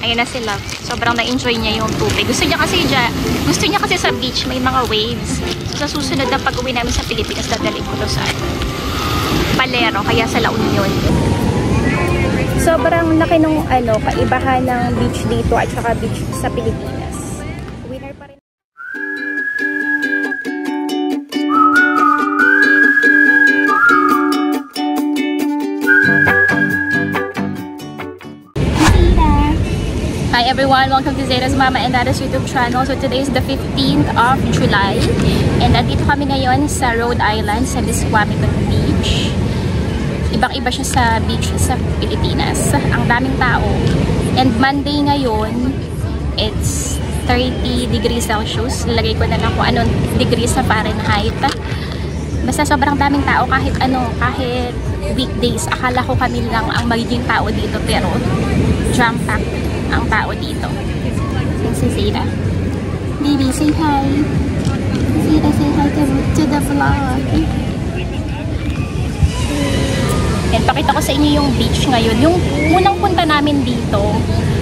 Ayan na sila. Sobrang na-enjoy niya yung tubig. Gusto niya kasi sa beach may mga waves. So sa susunod na pag-uwi namin sa Pilipinas, dadalhin ko to sa Palero, kaya sa La Union. Sobrang laki nung kaibahan ng beach dito at saka beach sa Pilipinas. Winner pa rin. Hi everyone, welcome to Zeta's Mama and Dada's YouTube channel. So today is the 15th of July and nandito kami ngayon sa Rhode Island sa Misquamicut Beach. Ibang-iba siya sa beach sa Pilipinas. Ang daming tao. And Monday ngayon, it's 30 degrees Celsius. Lalagay ko na lang kung anong degrees na Fahrenheit. Basta sobrang daming tao kahit weekdays. Akala ko kami lang ang magiging tao dito pero jam-packed ang tao dito. Si Zeta. Baby, say hi. Zeta, say hi to the vlog. And pakita ko sa inyo yung beach ngayon. Yung unang punta namin dito,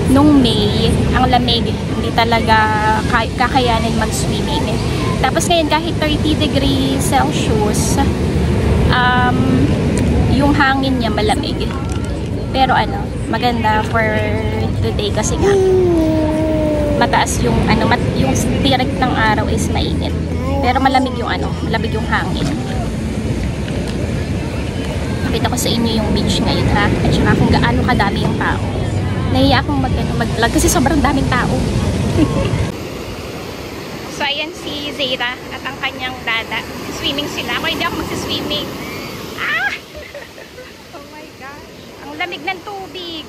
nung May, ang lamig. Hindi talaga kakayanin mag-swimming. Tapos ngayon, kahit 30 degrees Celsius, yung hangin niya malamig. Pero maganda for today kasi nga mataas yung yung direct ng araw is mainit. Pero malamig yung malamig yung hangin. Nakita ko sa inyo yung beach ngayon ha. At saka kung gaano kadami yung tao. Nahiya akong mag-vlog kasi sobrang daming tao. So ayan si Zeta at ang kanyang dada. Swimming sila. Ako hindi ako magsiswimming. Oh my gosh. Ang lamig ng tubig.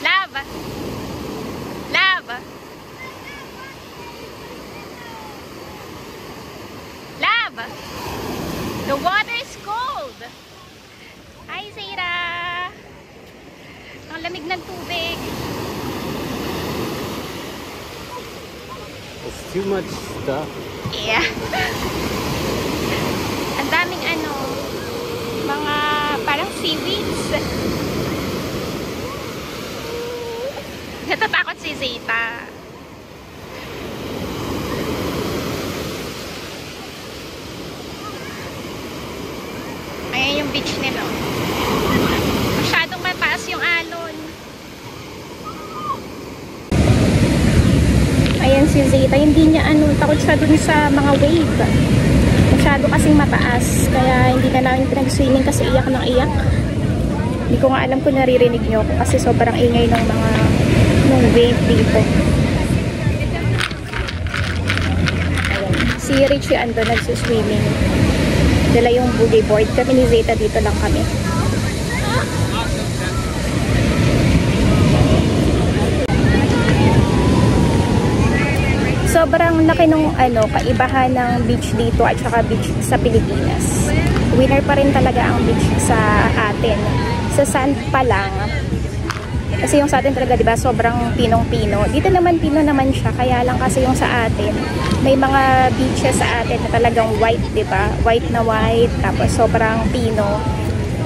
Love. Love. Love. The water is cold. Hi, Zeta. Ang lamig ng tubig. It's too much stuff. Yeah. Ang daming mga parang seaweeds. Natatakot si Zeta. Ayan yung beach nila. Masyadong mataas yung alon. Ayan si Zeta. Hindi niya takot siya dun sa mga wave. Masyado kasing mataas. Kaya hindi na namin pinag-swimming kasi iyak ng iyak. Hindi ko nga alam kung naririnig nyo ako kasi sobrang ingay ng mga wave dito. Ayan. Si Richie ando nagsuswimming. Dala yung boogie board. Kami ni Zeta dito lang kami. Sobrang laki nung kaibahan ng beach dito at saka beach sa Pilipinas. Winner pa rin talaga ang beach sa atin. Sa sand pa lang. Kasi yung sa atin talaga, diba, sobrang pinong-pino. Dito naman, pino naman siya. Kaya lang kasi yung sa atin, may mga beaches sa atin na talagang white, diba? White na white, tapos sobrang pino.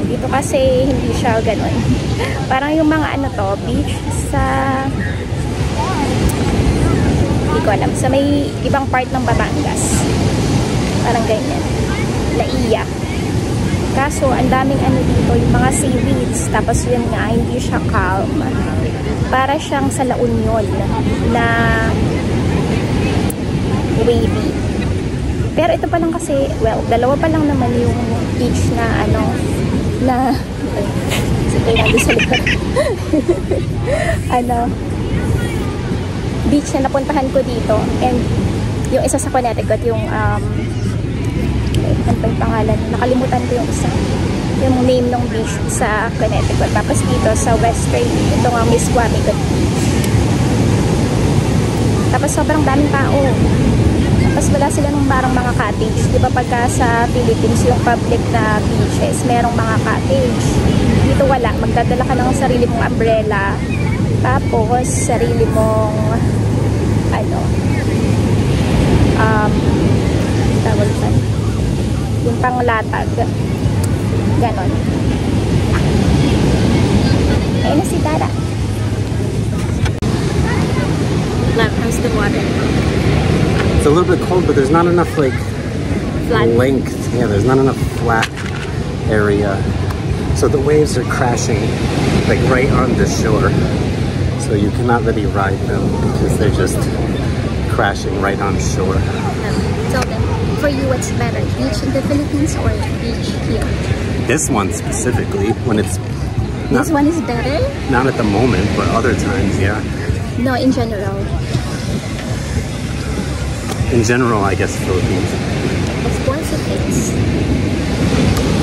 Dito kasi, hindi siya ganun. Parang yung mga beach sa... Hindi ko alam. Sa may ibang part ng Batangas. Parang ganyan. Laiya. Kaso, ang daming dito, yung mga seaweeds. Tapos yun nga, hindi siya calm. Para siyang sa La Union na wavy. Pero ito pa lang kasi, well, dalawa pa lang naman yung beach na sige, nandun sa likod. Beach na napuntahan ko dito. And yung isa sa Connecticut, yung ano pa yung pangalan? Nakalimutan ko yung isa. Yung name ng beach sa Connecticut. Tapos dito sa Western, ito nga Misquamicut Beach. Tapos sobrang daming tao. Tapos wala sila nung parang mga cottage. Di ba pagka sa Philippines, yung public na beaches, merong mga cottage. Dito wala. Magdadala ka ng sarili mong umbrella. Tapos sarili mong tawag saan? Yung panglatag. Ganon. a little bit cold, but there's not enough like Flat. length. Yeah, there's not enough flat area. So the waves are crashing like right on the shore. So you cannot really ride them because they're just crashing right on shore. So then, for you, what's better? Beach in the Philippines or beach here? This one specifically, when it's not, This one is better? not at the moment, but other times, yeah. No, in general. In general, I guess Philippines. Of course it is.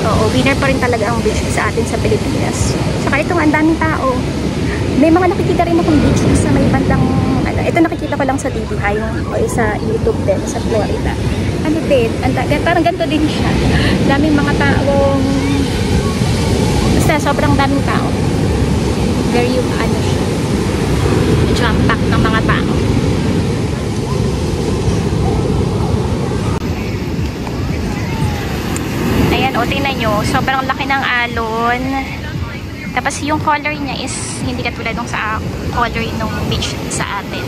Oo, winner pa rin talaga ang beach sa atin sa Pilipinas. Saka ito nga, ang daming tao. May mga nakikita rin akong beach sa may bandang, ano, ito nakikita ko lang sa TV, o sa YouTube din, sa Florida. Ano din, parang ganito din siya. Daming mga taong, basta sobrang daming tao. Very, ano siya, jam-pack ng mga tao. Ayan, o tingnan nyo, sobrang laki ng alon. Tapos yung color niya is hindi katulad nung sa color nung beach sa atin.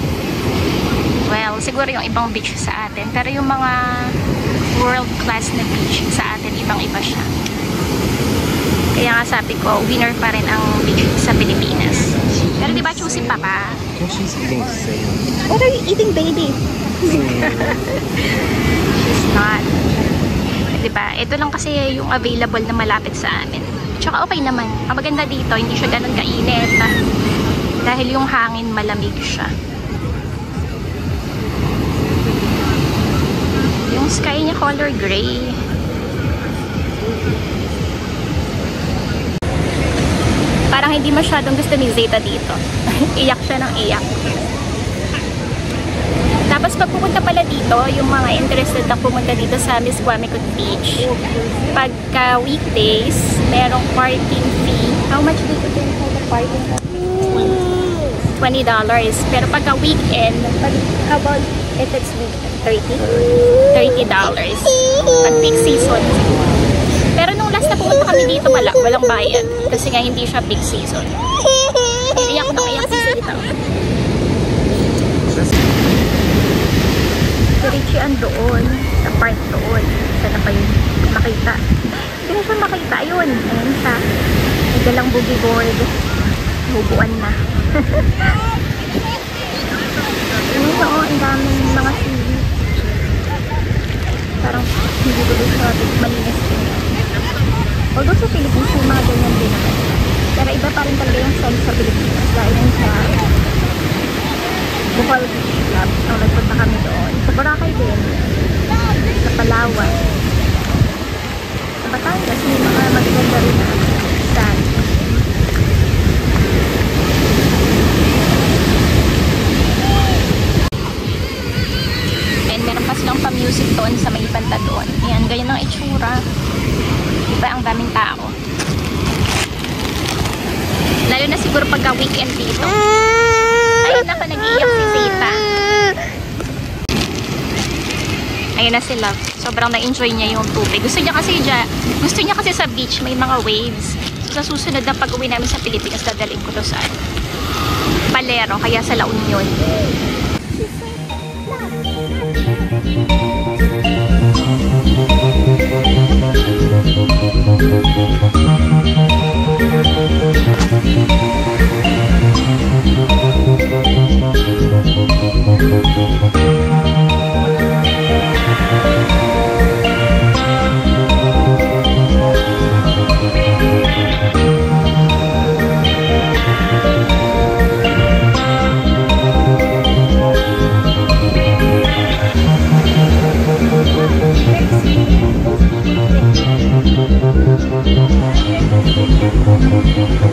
Well, siguro yung ibang beach sa atin. Pero yung mga world class na beach sa atin, ibang-iba siya. Kaya nga sabi ko, winner pa rin ang beach sa Pilipinas. Pero diba choosy pa ka? She's eating sand. What are you eating, baby? She's not. Diba? Ito lang kasi yung available na malapit sa amin. Tsaka okay naman. Ang maganda dito, hindi siya ganun kainit. Dahil yung hangin malamig siya. Yung sky niya color gray. Parang hindi masyadong gusto ni Zeta dito. Iyak siya ng iyak. Tapos pag pupunta pala dito, yung mga interested na pumunta dito sa Misquamicut Beach, pagka weekdays, merong parking fee. How much dito din for the parking fee? $20. Pero pagka weekend, how about if it's weekend? $30? Pag peak season. Pero nung last na pumunta kami dito, walang bayad. Kasi nga hindi siya peak season. Iyak na iyak si Zeta. Richie doon, sa part doon. Sana pa yun makita. Hindi na siya makita. Ayun, ayun siya. May dalang boogie board. Bubuan na. Ayun siya, ang daming mga seaweed. Parang hindi ko doon siya malinis din. Although sa Philippines, may mga ganyan din naman. Pero iba pa rin talaga yung sense sa Pilipinas. Dahil yun sa Bohol Beach Club. Nung nagpunta kami doon. Sa Boracay din. Sa Palawan. Sa Batangas, may mga magaganda rin na sand. And meron pa silang pa-music doon sa may banda doon. Ayan, ganyan ang itsura. Diba, ang daming tao. Lalo na siguro pagka weekend dito. Ayun na pa, nag-iiyak si Zeta. Ayun na sila. Sobrang na-enjoy niya yung tubig. Gusto niya kasi sa beach may mga waves. So, sa susunod na pag-uwi namin sa Pilipinas, dadalhin ko to sa Palero, kaya sa La Union.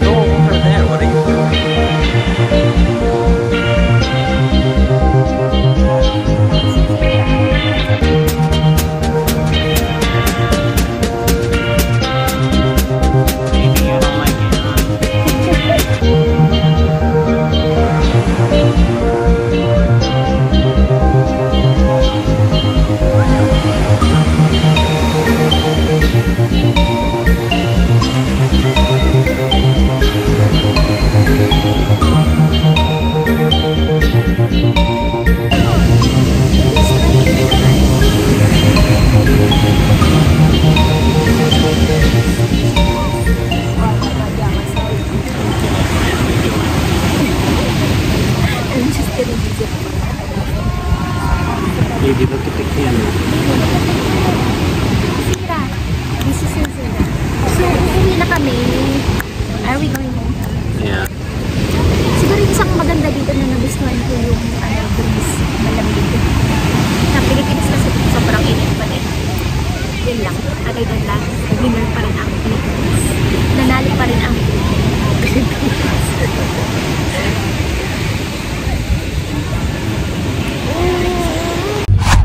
Go over there. What are you doing? Maybe you don't like it, huh? Baby, look at the camera. Zira. This is Zira. So, uuwi na kami. Are we going home? Yeah. Siguro yung isang maganda dito na nagustuhan ko yung breeze. Malamig. Sa Pilipinas kasi sobrang init pa din. Yun lang. Other than that, winner pa rin ang Pilipinas. Nanalo pa rin ang Pilipinas.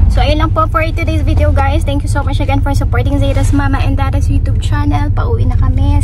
So, ayun lang po for today's video, guys. Thank you so much again for supporting Zayda's Mama and Dada's YouTube channel. Pauwi na kami.